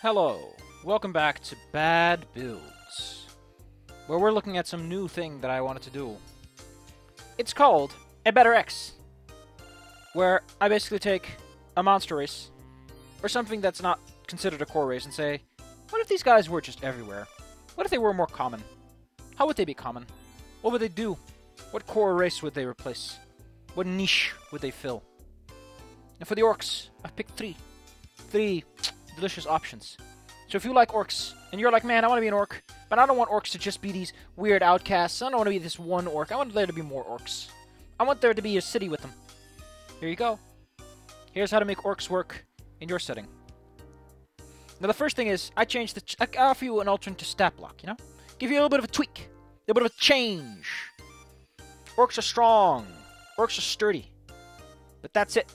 Hello, welcome back to Bad Builds, where we're looking at some new thing that I wanted to do. It's called a Better X, where I basically take a monster race, or something that's not considered a core race, and say, what if these guys were just everywhere? What if they were more common? How would they be common? What would they do? What core race would they replace? What niche would they fill? And for the orcs, I've picked three delicious options. So if you like orcs, and you're like, man, I want to be an orc, but I don't want orcs to just be these weird outcasts. I don't want to be this one orc. I want there to be more orcs. I want there to be a city with them. Here you go. Here's how to make orcs work in your setting. Now the first thing is, I offer you an alternative stat block, you know? Give you a little bit of a tweak. A little bit of a change. Orcs are strong. Orcs are sturdy. But that's it.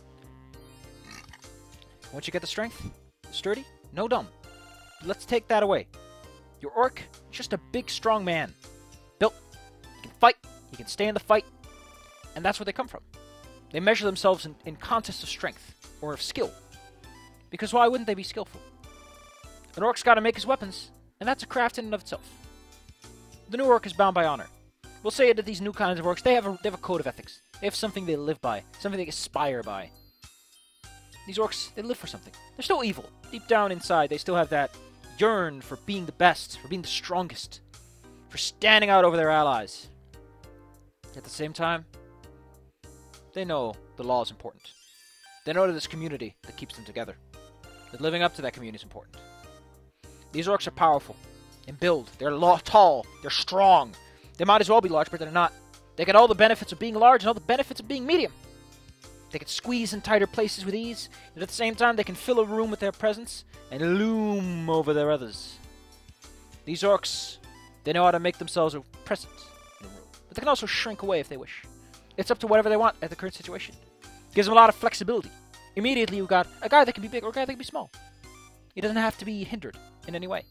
Once you get the strength, sturdy, no dumb. Let's take that away. Your orc is just a big, strong man. Built. He can fight. He can stay in the fight. And that's where they come from. They measure themselves in contests of strength or of skill. Because why wouldn't they be skillful? An orc's got to make his weapons, and that's a craft in and of itself. The new orc is bound by honor. We'll say that these new kinds of orcs, they have a code of ethics. They have something they live by, something they aspire by. These orcs, they live for something. They're still evil. Deep down inside, they still have that yearn for being the best, for being the strongest, for standing out over their allies. At the same time, they know the law is important. They know that this community that keeps them together. That living up to that community is important. These orcs are powerful in build. They're tall. They're strong. They might as well be large, but they're not. They get all the benefits of being large and all the benefits of being medium. They can squeeze in tighter places with ease, and at the same time they can fill a room with their presence and loom over their others. These orcs, they know how to make themselves a presence in a room, but they can also shrink away if they wish. It's up to whatever they want at the current situation. Gives them a lot of flexibility. Immediately you've got a guy that can be big or a guy that can be small. He doesn't have to be hindered in any way.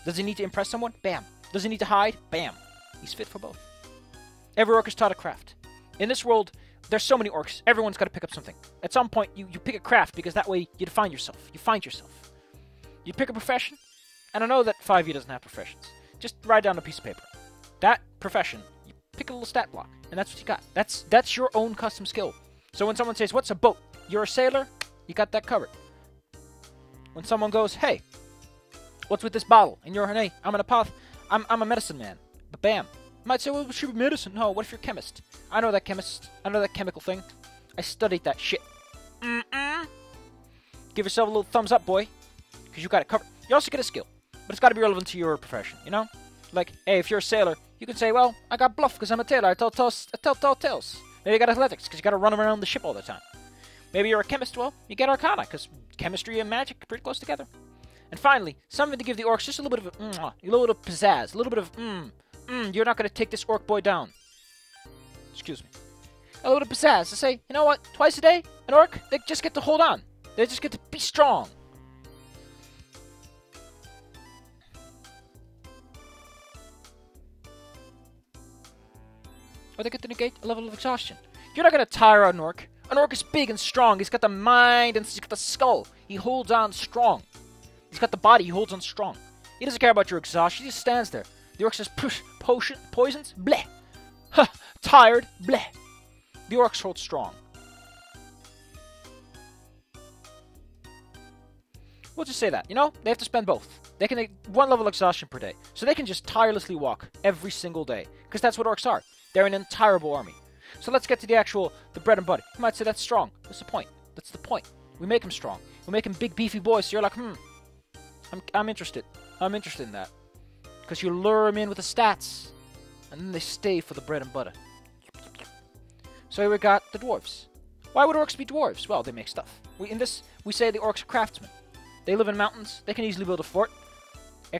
Does he need to impress someone? Bam. Does he need to hide? Bam. He's fit for both. Every orc is taught a craft. In this world, there's so many orcs. Everyone's got to pick up something. At some point, you pick a craft because that way you define yourself. You find yourself. You pick a profession. And I know that 5e doesn't have professions. Just write down a piece of paper. That profession, you pick a little stat block. And that's what you got. That's your own custom skill. So when someone says, what's a boat? You're a sailor? You got that covered. When someone goes, hey, what's with this bottle? And you're, hey, I'm a medicine man. But bam. You might say, well, it should be medicine. No, what if you're a chemist? I know that chemist. I know that chemical thing. I studied that shit. Give yourself a little thumbs up, boy. Because you got it covered. You also get a skill. But it's got to be relevant to your profession, you know? Like, hey, if you're a sailor, you can say, well, I got bluff because I'm a tailor. I tell tall tales. Maybe you got athletics because you got to run around the ship all the time. Maybe you're a chemist. Well, you get arcana because chemistry and magic are pretty close together. And finally, something to give the orcs just a little bit of a little bit of pizzazz, a little bit of you're not going to take this orc boy down. Excuse me. A little bit of pizzazz to say, you know what? Twice a day, an orc, they just get to hold on. They just get to be strong. Or they get to negate a level of exhaustion. You're not going to tire out an orc. An orc is big and strong. He's got the mind and he's got the skull. He holds on strong. He's got the body. He holds on strong. He doesn't care about your exhaustion. He just stands there. The orc says, push, poisons, bleh. Ha, tired, bleh. The orcs hold strong. We'll just say that, you know? They have to spend both. They can one level exhaustion per day. So they can just tirelessly walk every single day. Because that's what orcs are. They're an untirable army. So let's get to the bread and butter. You might say that's strong. What's the point? That's the point. We make them strong. We make them big, beefy boys. So you're like, I'm interested. I'm interested in that. Because you lure them in with the stats. And then they stay for the bread and butter. So here we got the dwarves. Why would orcs be dwarves? Well, they make stuff. In this, we say the orcs are craftsmen. They live in mountains. They can easily build a fort.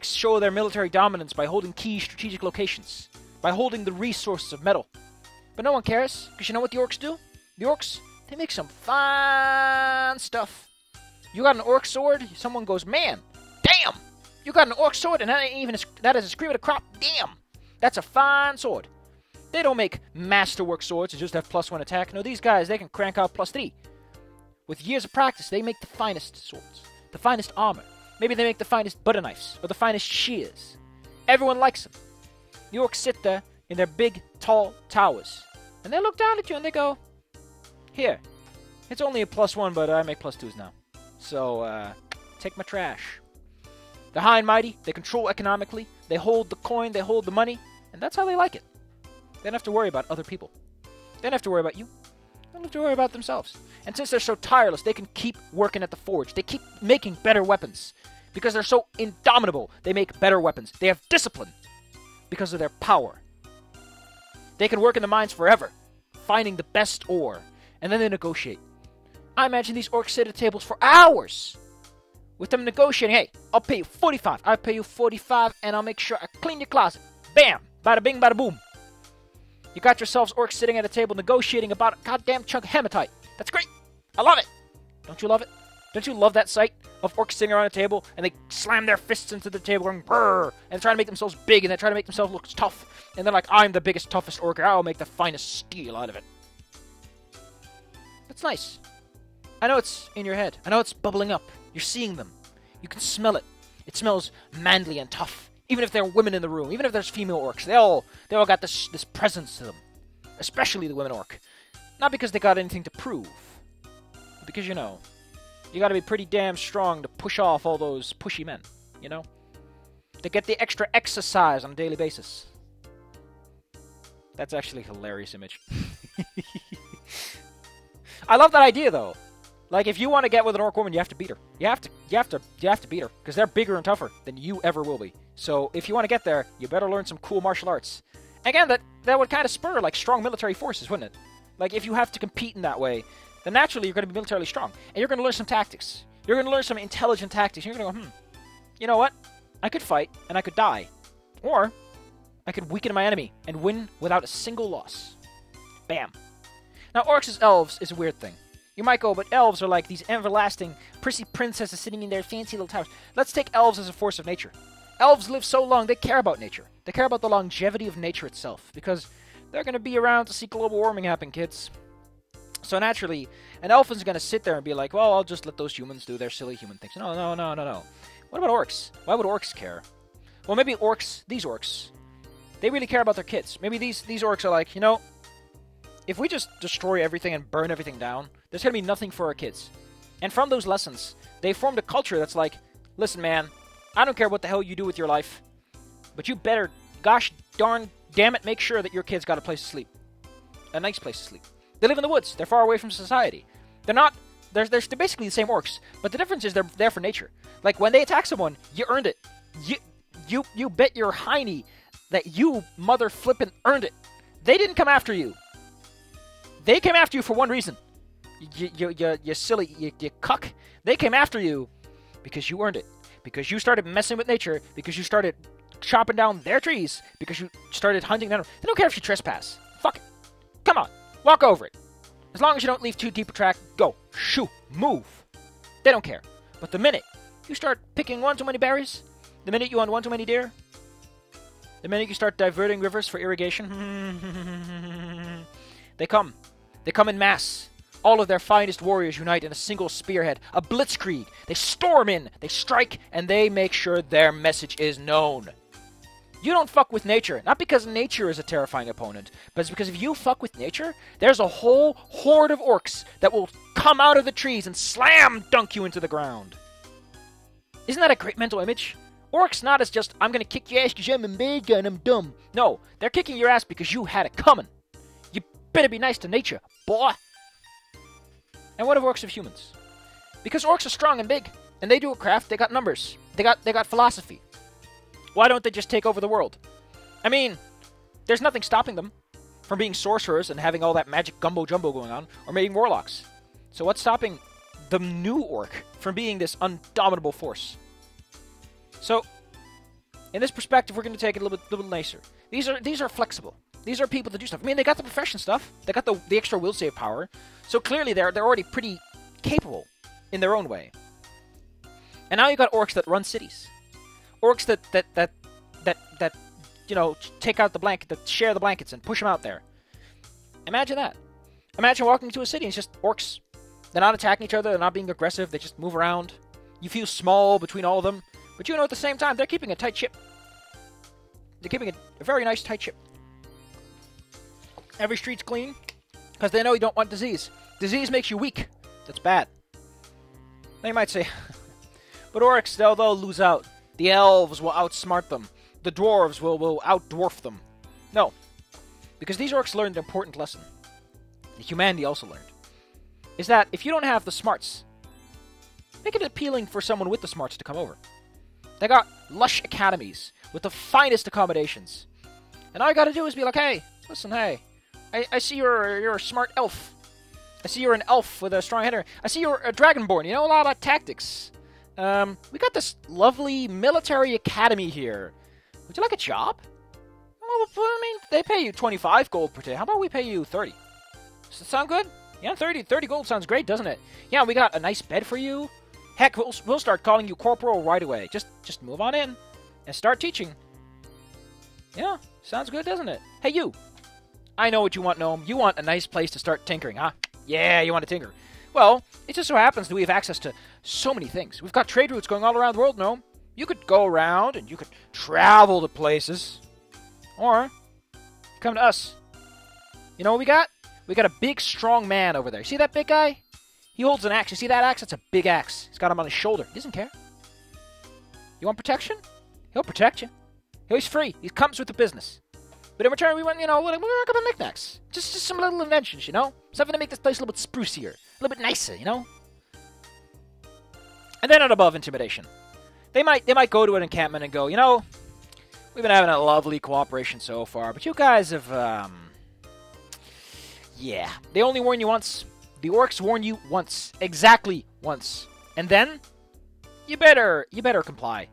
Show their military dominance by holding key strategic locations. By holding the resources of metal. But no one cares, because you know what the orcs do? The orcs, they make some fine stuff. You got an orc sword, someone goes, man, damn! You got an orc sword, and that is a scream of the crop, damn! That's a fine sword. They don't make masterwork swords to just have +1 attack. No, these guys, they can crank out +3. With years of practice, they make the finest swords, the finest armor. Maybe they make the finest butter knives or the finest shears. Everyone likes them. The orcs sit there in their big, tall towers, and they look down at you and they go, "Here, it's only a +1, but I make +2s now. So, take my trash." They're high and mighty, they control economically, they hold the coin, they hold the money, and that's how they like it. They don't have to worry about other people. They don't have to worry about you. They don't have to worry about themselves. And since they're so tireless, they can keep working at the forge. They keep making better weapons. Because they're so indomitable, they make better weapons. They have discipline because of their power. They can work in the mines forever, finding the best ore, and then they negotiate. I imagine these orcs sit at tables for hours with them negotiating. "Hey, I'll pay you 45. I'll pay you 45, and I'll make sure I clean your closet." Bam! Bada bing, bada boom. You got yourselves orcs sitting at a table negotiating about a goddamn chunk of hematite. That's great. I love it. Don't you love it? Don't you love that sight of orcs sitting around a table and they slam their fists into the table going brrr, and trying to make themselves big and they're trying to make themselves look tough. And they're like, "I'm the biggest, toughest orc. I'll make the finest steel out of it." That's nice. I know it's in your head. I know it's bubbling up. You're seeing them. You can smell it. It smells manly and tough. Even if there are women in the room, even if there's female orcs, they all got this presence to them. Especially the women orc. Not because they got anything to prove, but because, you know, you gotta be pretty damn strong to push off all those pushy men, you know? They get the extra exercise on a daily basis. That's actually a hilarious image. I love that idea, though. Like, if you want to get with an orc woman, you have to beat her. You have to beat her, because they're bigger and tougher than you ever will be. So, if you want to get there, you better learn some cool martial arts. Again, that would kind of spur, like, strong military forces, wouldn't it? Like, if you have to compete in that way, then naturally you're going to be militarily strong. And you're going to learn some tactics. You're going to learn some intelligent tactics. You're going to go, you know what? I could fight, and I could die. Or, I could weaken my enemy and win without a single loss. Bam. Now, orcs as elves is a weird thing. You might go, but elves are like these everlasting, prissy princesses sitting in their fancy little towers. Let's take elves as a force of nature. Elves live so long, they care about nature. They care about the longevity of nature itself, because they're going to be around to see global warming happen, kids. So naturally, an elf is going to sit there and be like, "Well, I'll just let those humans do their silly human things." No. What about orcs? Why would orcs care? Well, maybe these orcs, they really care about their kids. Maybe these orcs are like, you know, if we just destroy everything and burn everything down, there's going to be nothing for our kids. And from those lessons, they formed a culture that's like, "Listen, man, I don't care what the hell you do with your life, but you better, gosh darn damn it, make sure that your kids got a place to sleep. A nice place to sleep." They live in the woods. They're far away from society. They're basically the same orcs, but the difference is they're there for nature. Like, when they attack someone, you earned it. You bet your hiney that you mother flippin' earned it. They didn't come after you. They came after you for one reason. You silly, you cuck. They came after you because you earned it. Because you started messing with nature. Because you started chopping down their trees. Because you started hunting them. They don't care if you trespass. Fuck it. Come on. Walk over it. As long as you don't leave too deep a track, go. Shoo. Move. They don't care. But the minute you start picking one too many berries, the minute you hunt one too many deer, the minute you start diverting rivers for irrigation, they come. They come in mass. All of their finest warriors unite in a single spearhead, a blitzkrieg. They storm in, they strike, and they make sure their message is known. You don't fuck with nature, not because nature is a terrifying opponent, but it's because if you fuck with nature, there's a whole horde of orcs that will come out of the trees and slam dunk you into the ground. Isn't that a great mental image? Orcs not as just, "I'm gonna kick your ass because I'm a big guy and I'm dumb." No, they're kicking your ass because you had it coming. You better be nice to nature, boy. And what of orcs of humans? Because orcs are strong and big, and they do a craft, they got numbers, they got philosophy. Why don't they just take over the world? I mean, there's nothing stopping them from being sorcerers and having all that magic gumbo-jumbo going on, or being warlocks. So what's stopping the new orc from being this undominable force? So, in this perspective, we're going to take it a little bit nicer. These are flexible. These are people that do stuff. I mean, they got the profession stuff. They got the extra will save power. So clearly, they're already pretty capable in their own way. And now you got orcs that run cities. Orcs that you know, take out the blanket, that share the blankets and push them out there. Imagine that. Imagine walking into a city and it's just orcs. They're not attacking each other. They're not being aggressive. They just move around. You feel small between all of them, but you know at the same time they're keeping a tight ship. They're keeping a very nice tight ship. Every street's clean, because they know you don't want disease. Disease makes you weak. That's bad. Now you might say, but orcs, they'll lose out. The elves will outsmart them. The dwarves will outdwarf them. No, because these orcs learned an important lesson. That humanity also learned. Is that if you don't have the smarts, make it appealing for someone with the smarts to come over. They got lush academies with the finest accommodations. And all you gotta do is be like, hey, listen, hey, I see you're a smart elf. I see you're an elf with a strong header. I see you're a dragonborn. You know a lot about tactics. We got this lovely military academy here. Would you like a job? Well, I mean, they pay you 25 gold per day. How about we pay you 30? Does that sound good? Yeah, 30 gold sounds great, doesn't it? Yeah, we got a nice bed for you. Heck, we'll start calling you corporal right away. Just move on in and start teaching. Yeah, sounds good, doesn't it? Hey, you. I know what you want, Gnome. You want a nice place to start tinkering, huh? Yeah, you want to tinker. Well, it just so happens that we have access to so many things. We've got trade routes going all around the world, Gnome. You could go around and you could travel to places. Or come to us. You know what we got? We got a big, strong man over there. See that big guy? He holds an axe. You see that axe? That's a big axe. He's got him on his shoulder. He doesn't care. You want protection? He'll protect you. He's free. He comes with the business. But in return, we want, you know, we're a couple of knickknacks. Just some little inventions, you know? Something to make this place a little bit sprucier. A little bit nicer, you know? And then not above intimidation. They might go to an encampment and go, you know, we've been having a lovely cooperation so far, but you guys have, yeah. They only warn you once. The orcs warn you once. Exactly once. And then, you better comply.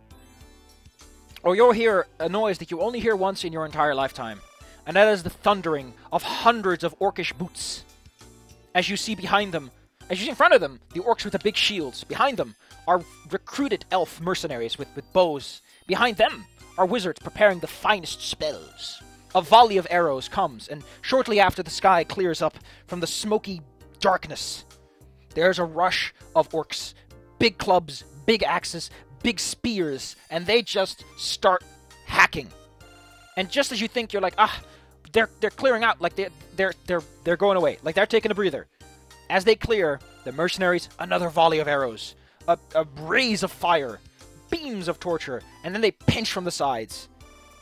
Or you'll hear a noise that you only hear once in your entire lifetime. And that is the thundering of hundreds of orcish boots. As you see behind them, as you see in front of them, the orcs with the big shields. Behind them are recruited elf mercenaries with bows. Behind them are wizards preparing the finest spells. A volley of arrows comes, and shortly after the sky clears up from the smoky darkness, there's a rush of orcs. Big clubs, big axes, big spears, and they just start hacking. And just as you think you're like, they're clearing out, like they're going away, like they're taking a breather. As they clear, the mercenaries, another volley of arrows, a blaze of fire, beams of torture, and then they pinch from the sides,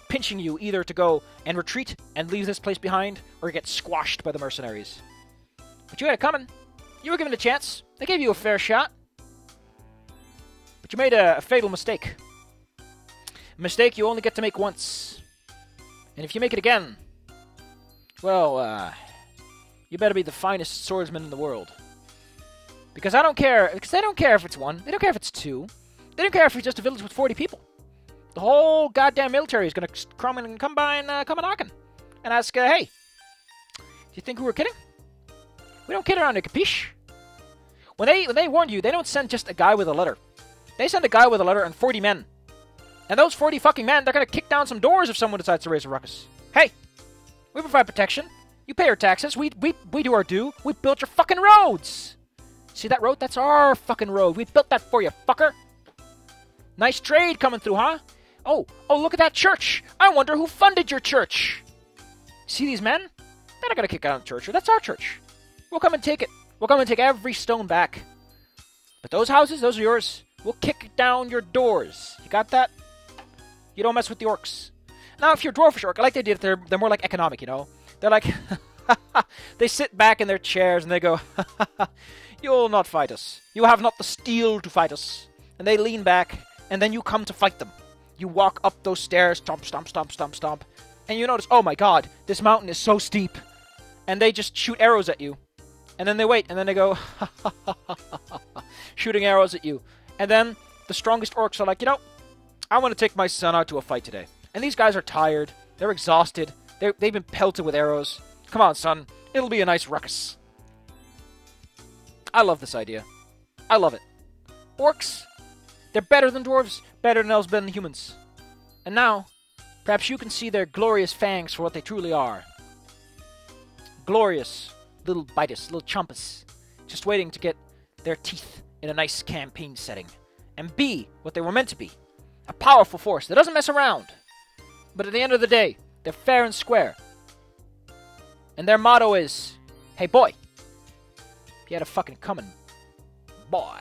pinching you either to go and retreat and leave this place behind, or get squashed by the mercenaries. But you had it coming. You were given a chance. They gave you a fair shot. But you made a fatal mistake. A mistake you only get to make once. And if you make it again, well, you better be the finest swordsman in the world. Because I don't care, because they don't care if it's one, they don't care if it's two, they don't care if it's just a village with 40 people. The whole goddamn military is going to come by and come a knocking. And ask, hey, do you think we were kidding? We don't kid around here, capiche? When they warn you, they don't send just a guy with a letter. They send a guy with a letter and 40 men. And those 40 fucking men, they're going to kick down some doors if someone decides to raise a ruckus. Hey, we provide protection. You pay our taxes. We do our due. We built your fucking roads. See that road? That's our fucking road. We built that for you, fucker. Nice trade coming through, huh? Oh, look at that church. I wonder who funded your church. See these men? They're not going to kick out the church. That's our church. We'll come and take it. We'll come and take every stone back. But those houses, those are yours. We'll kick down your doors. You got that? You don't mess with the orcs. Now, if you're dwarfish orc, I like the idea that they're more like economic, you know? They're like, they sit back in their chairs and they go, you'll not fight us. You have not the steel to fight us. And they lean back, and then you come to fight them. You walk up those stairs, stomp, stomp, stomp, stomp, stomp. And you notice, oh my god, this mountain is so steep. And they just shoot arrows at you. And then they wait, and then they go, shooting arrows at you. And then the strongest orcs are like, you know, I want to take my son out to a fight today. And these guys are tired. They're exhausted. They've been pelted with arrows. Come on, son. It'll be a nice ruckus. I love this idea. I love it. Orcs, they're better than dwarves, better than elves, better than humans. And now, perhaps you can see their glorious fangs for what they truly are. Glorious little bitus, little chompus, just waiting to get their teeth in a nice campaign setting and be what they were meant to be. A powerful force that doesn't mess around. But at the end of the day, they're fair and square. And their motto is, hey boy, you had a fucking coming, boy.